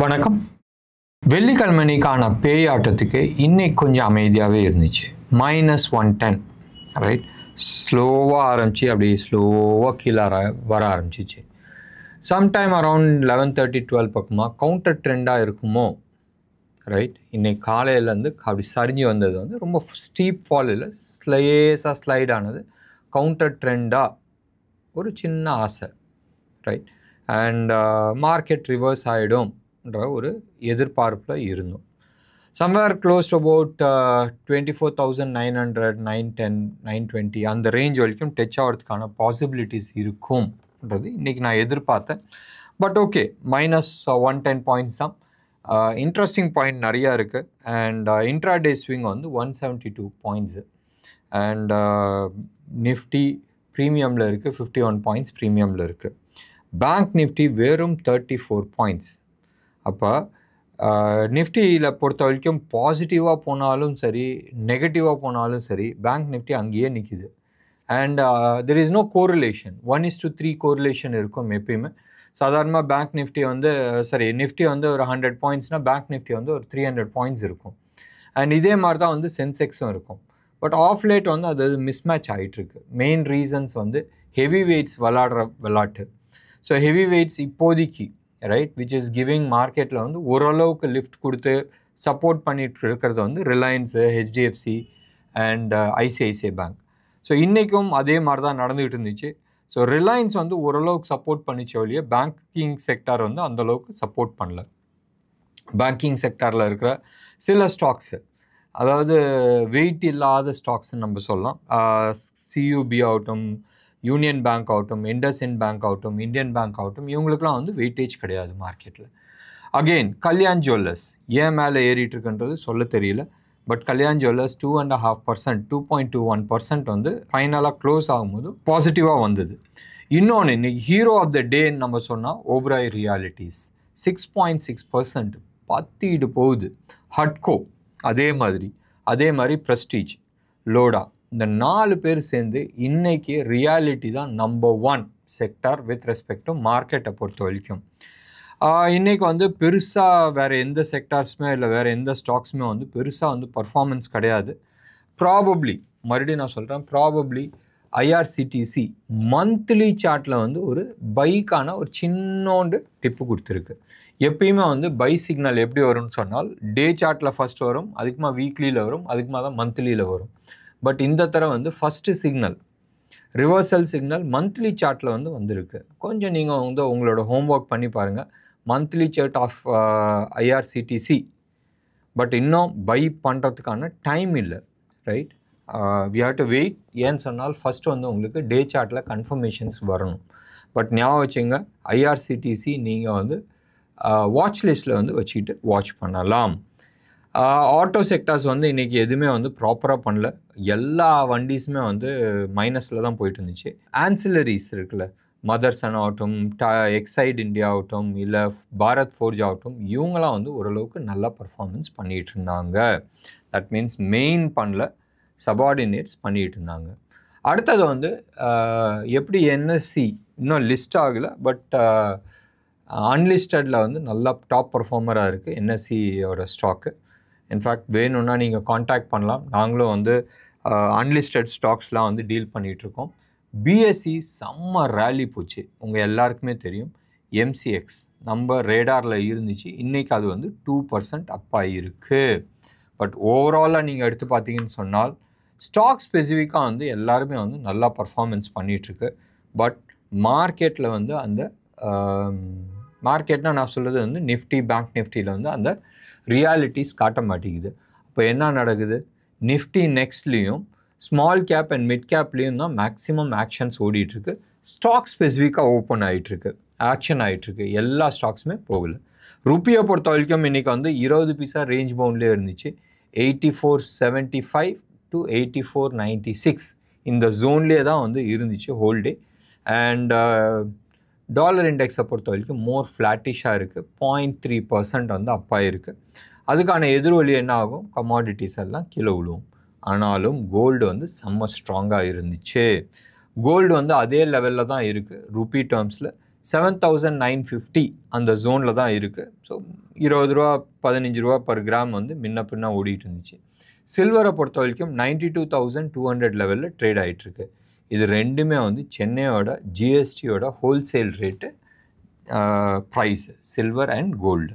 வணக்கம். வெள்ளிக்கிழமைக்கான பேய் ஆட்டத்துக்கு இன்னைக்கு கொஞ்சம் அமைதியாகவே இருந்துச்சு. -110 ரைட். ஸ்லோவாக ஆரம்பிச்சு அப்படியே ஸ்லோவாக கீழே வர ஆரம்பிச்சிச்சு. சம்டைம் அரவுண்ட் 11:30-12 பக்கமாக கவுண்டர் ட்ரெண்டாக இருக்குமோ ரைட். இன்னைக்கு காலையிலேருந்து அப்படி சரிஞ்சு வந்தது வந்து ரொம்ப ஸ்டீப் ஃபால் இல்லை, ஸ்லேஸாக ஸ்லைட் ஆனது. கவுண்டர் ட்ரெண்டாக ஒரு சின்ன ஆசை ரைட். அண்ட் மார்க்கெட் ரிவர்ஸ் ஆகிடும் ஒரு எதிர்பார்ப்பில் இருந்தோம். சம்வேர் க்ளோஸ் டு அபவுட் 24,900, 910, 920 அந்த ரேஞ்ச் வரைக்கும் டச் ஆகிறதுக்கான பாசிபிலிட்டிஸ் இருக்கும்ன்றது இன்றைக்கி நான் எதிர்பார்த்தேன். பட் ஓகே, -110 பாயிண்ட்ஸ் தான். இன்ட்ரெஸ்டிங் பாயிண்ட் நிறையா இருக்குது. அண்ட் இன்ட்ராடே ஸ்விங் வந்து 172 பாயிண்ட்ஸு. அண்ட் நிஃப்டி ப்ரீமியமில் இருக்குது, 51 பாயிண்ட்ஸ் ப்ரீமியமில் இருக்குது. பேங்க் நிஃப்டி வெறும் 34 பாயிண்ட்ஸ். அப்போ நிஃப்டியில் பொறுத்த வரைக்கும் பாசிட்டிவாக போனாலும் சரி, நெகட்டிவாக போனாலும் சரி, பேங்க் நிஃப்டி அங்கேயே நிற்கிது. And there is no correlation. 1:3 correlation இருக்கும் எப்பயுமே. சாதாரணமாக பேங்க் நிஃப்டி வந்து நிஃப்டி வந்து ஒரு 100 பாயிண்ட்ஸ்னால் பேங்க் நிஃப்டி வந்து ஒரு 300 பாயிண்ட்ஸ் இருக்கும். அண்ட் இதே மாதிரி தான் வந்து சென்செக்ஸும் இருக்கும். பட் ஆஃப் லேட் வந்து அது மிஸ்மேட்ச் ஆகிட்டுருக்கு. மெயின் ரீசன்ஸ் வந்து ஹெவி வெயிட்ஸ் விளாட்டு. ஸோ ஹெவி வெயிட்ஸ் இப்போதைக்கு ரைட் விச் இஸ் கிவிங் மார்க்கெட்டில் வந்து ஓரளவுக்கு லிஃப்ட் கொடுத்து சப்போர்ட் பண்ணிட்டு இருக்கிறது வந்து Reliance, HDFC and ICICI bank. So இன்றைக்கும் அதே மாதிரி தான் நடந்துகிட்டு இருந்துச்சு. ஸோ ரிலையன்ஸ் வந்து ஓரளவுக்கு சப்போர்ட் பண்ணிச்ச வழியே பேங்கிங் செக்டார் வந்து அந்தளவுக்கு சப்போர்ட் பண்ணல. பேங்கிங் செக்டாரில் இருக்கிற சில ஸ்டாக்ஸு, அதாவது வெயிட் இல்லாத ஸ்டாக்ஸ்ன்னு நம்ம சொல்லலாம். சியூபி ஆகட்டும், யூனியன் பேங்க் ஆகட்டும், இண்டஸ்இண்ட் பேங்க் ஆகட்டும், இந்தியன் பேங்க் ஆகட்டும், இவங்களுக்குலாம் வந்து வெயிட்டேஜ் கிடையாது மார்க்கெட்டில். அகெயின் கல்யாண் ஜுவல்லர்ஸ் ஏன் மேலே ஏறிட்டு இருக்குன்றது சொல்ல தெரியல. பட் கல்யாண் ஜுவல்லர்ஸ் 2.5%, 2.21% வந்து ஃபைனலாக க்ளோஸ் ஆகும்போது பாசிட்டிவாக வந்தது. இன்னொன்று இன்னைக்கு ஹீரோ ஆஃப் த டேன்னு நம்ம சொன்னால் ஓப்ராய் ரியாலிட்டிஸ் 6.6% பத்திட்டு போகுது. ஹட்கோ அதே மாதிரி ப்ரெஸ்டீஜ், லோடா, இந்த 4 பேர் சேர்ந்து இன்றைக்கி ரியாலிட்டி தான் number 1 sector with respect to மார்க்கெட்டை பொறுத்த வரைக்கும். இன்றைக்கி வந்து பெருசாக வேறு எந்த செக்டார்ஸுமே இல்லை, வேறு எந்த ஸ்டாக்ஸுமே வந்து பெருசாக வந்து பர்ஃபார்மன்ஸ் கிடையாது. ப்ராபப்ளி மறுபடியும் நான் சொல்கிறேன், ப்ராபப்ளி ஐஆர்சிடிசி மந்த்லி சார்ட்டில் வந்து ஒரு பைக்கான ஒரு சின்னோண்டு டிப்பு கொடுத்துருக்கு. எப்பயுமே வந்து பை சிக்னல் எப்படி வரும்னு சொன்னால் டே சார்ட்டில் ஃபஸ்ட் வரும், அதுக்குமா வீக்லியில் வரும், அதுக்குமா தான் மந்த்லியில் வரும். பட் இந்த தடவை வந்து first signal reversal signal monthly சார்ட்டில் வந்து வந்திருக்கு. கொஞ்சம் நீங்கள் வந்து உங்களோட ஹோம்ஒர்க் பண்ணி பாருங்கள். Monthly chart of IRCTC. But இன்னும் பை பண்ணுறதுக்கான டைம் இல்லை right. We have to wait. ஏன்னு சொன்னால் ஃபஸ்ட்டு வந்து உங்களுக்கு டே சார்ட்டில் கன்ஃபர்மேஷன்ஸ் வரணும். பட் ஞாபகம் வச்சுங்க, ஐஆர்சிடிசி நீங்கள் வந்து வாட்ச் லிஸ்ட்டில் வந்து வச்சுக்கிட்டு வாட்ச் பண்ணலாம். ஆட்டோ செக்டார்ஸ் வந்து இன்றைக்கி எதுவுமே வந்து ப்ராப்பராக பண்ணல. எல்லா வண்டிஸுமே வந்து மைனஸில் தான் போயிட்டு இருந்துச்சு. ஆன்சிலரிஸ் இருக்குல்ல, மதர்சன் ஆகட்டும், எக்ஸைட் இண்டியா ஆகட்டும், இல்லை பாரத் ஃபோர்ஜ் ஆகட்டும், இவங்களாம் வந்து ஓரளவுக்கு நல்லா பர்ஃபார்மன்ஸ் பண்ணிகிட்டு இருந்தாங்க. தட் மீன்ஸ் மெயின் பண்ணல, சபார்டினேட்ஸ் பண்ணிகிட்டு இருந்தாங்க. அடுத்தது வந்து எப்படி என்எஸ்சி இன்னும் லிஸ்ட் ஆகலை, பட் அன்லிஸ்டடில் வந்து நல்லா டாப் பர்ஃபார்மராக இருக்குது என்எஸ்சியோட ஸ்டாக்கு. இன்ஃபேக்ட் வேணும்னா நீங்கள் காண்டாக்ட் பண்ணலாம். நாங்களும் வந்து அன்லிஸ்டட் ஸ்டாக்ஸ்லாம் வந்து டீல் பண்ணிகிட்ருக்கோம். பிஎஸ்சி செம்ம ரேலி போச்சு, உங்கள் எல்லாருக்குமே தெரியும். எம்சிஎக்ஸ் நம்ம ரேடாரில் இருந்துச்சு, இன்றைக்கி அது வந்து 2% அப்பாக இருக்குது. பட் ஓவராலாக நீங்கள் எடுத்து பார்த்தீங்கன்னு சொன்னால் ஸ்டாக் ஸ்பெசிஃபிக்காக வந்து எல்லாருமே வந்து நல்லா பர்ஃபார்மன்ஸ் பண்ணிகிட்ருக்கு. பட் மார்க்கெட்டில் வந்து அந்த மார்க்கெட்னால் நான் சொல்கிறது வந்து நிஃப்டி, பேங்க் நிஃப்டியில் வந்து அந்த ரியாலிட்டிஸ் காட்ட மாட்டேங்குது. அப்போ என்ன நடக்குது, நிஃப்டி நெக்ஸ்ட்லேயும் ஸ்மால் கேப் அண்ட் மிட் கேப்லேயும் தான் மேக்ஸிமம் ஆக்ஷன்ஸ் ஓடிட்டுருக்கு. ஸ்டாக் ஸ்பெசிஃபிக்காக ஓப்பன் ஆகிட்டுருக்கு, ஆக்ஷன் ஆகிட்டுருக்கு. எல்லா ஸ்டாக்ஸுமே போகல. ருப்பியை பொறுத்த வரைக்கும் இன்றைக்கி வந்து 20 பைசா ரேஞ்ச் பவுண்ட்லேயே இருந்துச்சு. 84.75 to 84.96 இந்த ஜோன்லேயே தான் வந்து இருந்துச்சு ஹோல் டே. அண்ட் டாலர் இண்டெக்ஸை பொறுத்த வரைக்கும் மோர் ஃப்ளாட்டிஷாக இருக்குது. 0.3% வந்து அப்பாக இருக்குது. அதுக்கான எதிர்வழி என்ன ஆகும், கமாடிட்டிஸ் எல்லாம் கீழே விழுவும். ஆனாலும் கோல்டு வந்து செம்ம ஸ்ட்ராங்காக இருந்துச்சு. கோல்டு வந்து அதே லெவலில் தான் இருக்குது ருப்பி டேர்ம்ஸில். 7,950 அந்த ஜோனில் தான் இருக்குது. ஸோ 20 ரூபா 15 ரூபா பர் கிராம் வந்து முன்ன பின்ன ஓடிட்டு இருந்துச்சு. சில்வரை பொறுத்த வரைக்கும் 92,200 லெவலில் ட்ரேட் ஆகிட்டுருக்கு. இது ரெண்டுமே வந்து சென்னையோட ஜிஎஸ்டியோட wholesale rate price, silver and gold.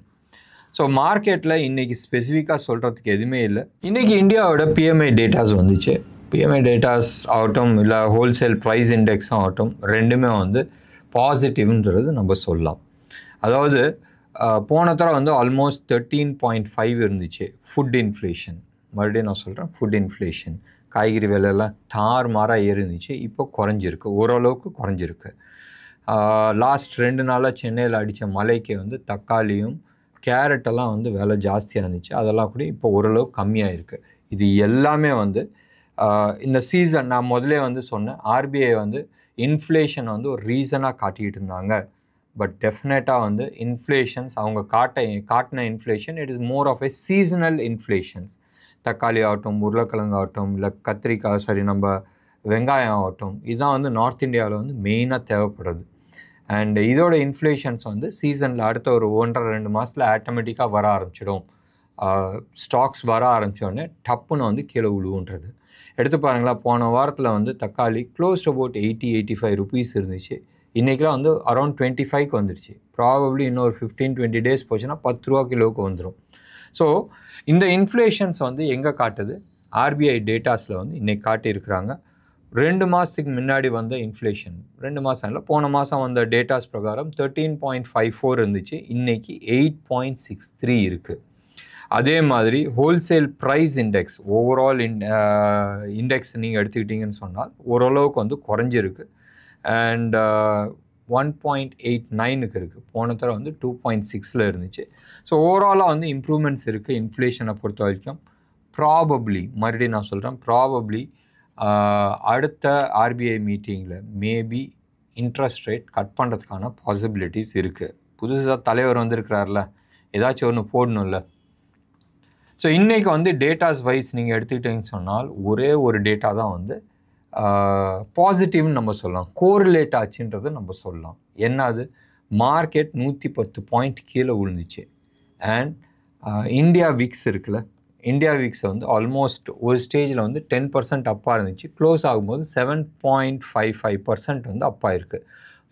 So மார்க்கெட்டில் இன்றைக்கி ஸ்பெசிஃபிக்காக சொல்கிறதுக்கு எதுவுமே இல்லை. இன்றைக்கி இந்தியாவோட பிஎம்ஐ டேட்டாஸ் வந்துச்சு. பிஎம்ஐ டேட்டாஸ் ஆகட்டும் இல்லை ஹோல்சேல் ப்ரைஸ் இண்டெக்ஸும் ஆகட்டும், ரெண்டுமே வந்து பாசிட்டிவ்ன்றது நம்ம சொல்லலாம். அதாவது போன தடவை வந்து ஆல்மோஸ்ட் 13.5 இருந்துச்சு ஃபுட் இன்ஃப்ளேஷன். மறுபடியும் நான் சொல்கிறேன், ஃபுட் இன்ஃப்ளேஷன், காய்கறி விலையெல்லாம் தாறுமாறாக இருந்துச்சு. இப்போ குறைஞ்சிருக்கு, ஓரளவுக்கு குறைஞ்சிருக்கு. லாஸ்ட் 2 நாளாக சென்னையில் அடித்த மழைக்கு வந்து தக்காளியும் கேரட்டெல்லாம் வந்து விலை ஜாஸ்தியாக இருந்துச்சு. அதெல்லாம் கூட இப்போ ஓரளவு கம்மியாக இருக்குது. இது எல்லாமே வந்து இந்த சீசன் நான் முதலே வந்து சொன்னேன், ஆர்பிஐ வந்து இன்ஃப்ளேஷன் வந்து ஒரு ரீசனாக காட்டிகிட்டு இருந்தாங்க. பட் டெஃபினட்டாக வந்து இன்ஃப்ளேஷன்ஸ் அவங்க காட்டின inflation it is more of a seasonal inflations. தக்காளி ஆகட்டும், உருளைக்கிழங்கு ஆகட்டும், இல்லை கத்திரிக்காய் நம்ம வெங்காயம் ஆகட்டும், இதுதான் வந்து நார்த் இந்தியாவில் வந்து மெயினாக தேவைப்படுறது. அண்ட் இதோட இன்ஃப்ளேஷன்ஸ் வந்து சீசனில் அடுத்த ஒரு 1.5-2 மாதத்தில் ஆட்டோமேட்டிக்காக வர ஆரம்பிச்சிடும். ஸ்டாக்ஸ் வர ஆரம்பித்தோடனே டப்புன்னு வந்து கீழே விழுவுன்றது. எடுத்து பாருங்களா, போன வாரத்தில் வந்து தக்காளி க்ளோஸ் அபவுட் 80-85 ருபீஸ் இருந்துச்சு. இன்றைக்கெலாம் வந்து அரௌண்ட் 25க்கு வந்துடுச்சு. ப்ராபப்ளி இன்னொரு 15-20 டேஸ் போச்சுன்னா 10 ரூபா கிலோவுக்கு வந்துடும். ஸோ இந்த இன்ஃப்ளேஷன்ஸ் வந்து எங்கே காட்டுது? ஆர்பிஐ டேட்டாஸில் வந்து இன்றைக்கி காட்டியிருக்கிறாங்க. 2 மாதத்துக்கு முன்னாடி வந்த இன்ஃப்ளேஷன், 2 மாதம் இல்லை, போன மாதம் வந்த டேட்டாஸ் பிரகாரம் 13.54 இருந்துச்சு. இன்றைக்கி 8.63 இருக்குது. அதே மாதிரி wholesale price index, overall index நீங்கள் எடுத்துக்கிட்டிங்கன்னு சொன்னால் ஓரளவுக்கு வந்து குறைஞ்சிருக்கு. அண்ட் 1.89க்கு இருக்குது. போன தடவை வந்து 2.6ல் இருந்துச்சு. ஸோ ஓவராலாக வந்து இம்ப்ரூவ்மெண்ட்ஸ் இருக்குது இன்ஃப்ளேஷனை பொறுத்த வரைக்கும். ப்ராபப்ளி, மறுபடியும் நான் சொல்கிறேன், ப்ராபப்ளி அடுத்த ஆர்பிஐ மீட்டிங்கில் மேபி இன்ட்ரெஸ்ட் ரேட் கட் பண்ணுறதுக்கான பாசிபிலிட்டிஸ் இருக்குது. புதுசாக தலைவர் வந்திருக்கிறார்ல, ஏதாச்சும் ஒன்று போடணும்ல. ஸோ இன்றைக்கி வந்து டேட்டாஸ் வைஸ் நீங்கள் எடுத்துக்கிட்டீங்கன்னு சொன்னால் ஒரே ஒரு டேட்டா தான் வந்து பாசிட்டிவ்னு நம்ம சொல்லலாம், கோரிலேட் ஆச்சுன்றதை நம்ம சொல்லலாம். என்னது? மார்க்கெட் 110 பாயிண்ட் கீழே விழுந்துச்சு. அண்ட் இந்தியா விக்ஸ் இருக்குல்ல, இந்தியா விக்ஸ் வந்து ஆல்மோஸ்ட் ஒரு ஸ்டேஜில் வந்து 10% அப்பாக இருந்துச்சு. க்ளோஸ் ஆகும்போது 7.55% வந்து அப்பாக இருக்குது.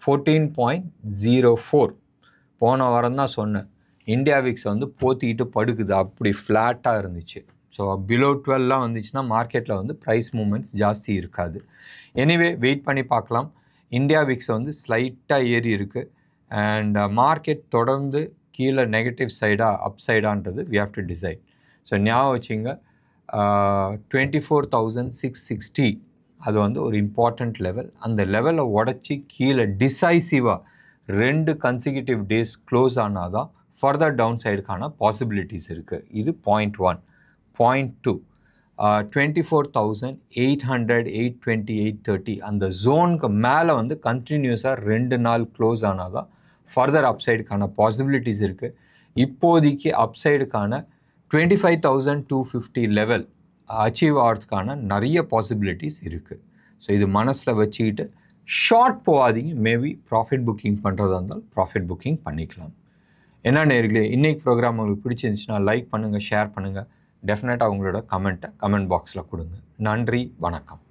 14.04 போன வாரம் தான் சொன்னேன், இந்தியா விக்ஸ் வந்து போத்திக்கிட்டு படுக்குது, அப்படி ஃப்ளாட்டாக இருந்துச்சு. ஸோ பிலோ 12 வந்துச்சுன்னா மார்க்கெட்டில் வந்து ப்ரைஸ் மூமெண்ட்ஸ் ஜாஸ்தி இருக்காது. எனிவே வெயிட் பண்ணி பார்க்கலாம். இந்தியா விக்ஸ் வந்து ஸ்லைட்டாக ஏறி இருக்குது. அண்ட் மார்க்கெட் தொடர்ந்து கீழே நெகட்டிவ் சைடாக அப் சைடான்றது we have to decide. So ஞாபகம் வச்சுங்க, 24,660 அது வந்து ஒரு இம்பார்ட்டண்ட் லெவல். அந்த லெவலை உடச்சி கீழே டிசைசிவாக 2 கன்சிக்யூட்டிவ் டேஸ் க்ளோஸ் ஆனால் தான் ஃபர்தர் டவுன் சைடுக்கான பாசிபிலிட்டிஸ் இருக்குது. இது பாயிண்ட் 1. பாயிண்ட் 2, 24,800, 820, 830 அந்த ஜோனுக்கு மேலே வந்து கண்டினியூஸாக 2 நாள் க்ளோஸ் ஆனால் தான் ஃபர்தர் அப்சைடுக்கான பாசிபிலிட்டிஸ் இருக்குது. இப்போதைக்கு அப்சைடுக்கான 25,250 லெவல் அச்சீவ் ஆகிறதுக்கான நிறைய பாசிபிலிட்டிஸ் இருக்குது. ஸோ இது மனசில் வச்சுக்கிட்டு ஷார்ட் போகாதீங்க. மேபி ப்ராஃபிட் புக்கிங் பண்ணுறதா இருந்தால் ப்ராஃபிட் புக்கிங் பண்ணிக்கலாம். என்ன நேயர்களே, இன்றைக்கி ப்ரோக்ராம் உங்களுக்கு பிடிச்சிருந்துச்சுன்னா லைக் பண்ணுங்கள், ஷேர் பண்ணுங்கள். டெஃபினட்டாக உங்களோட கமெண்ட் பாக்ஸில் கொடுங்க. நன்றி, வணக்கம்.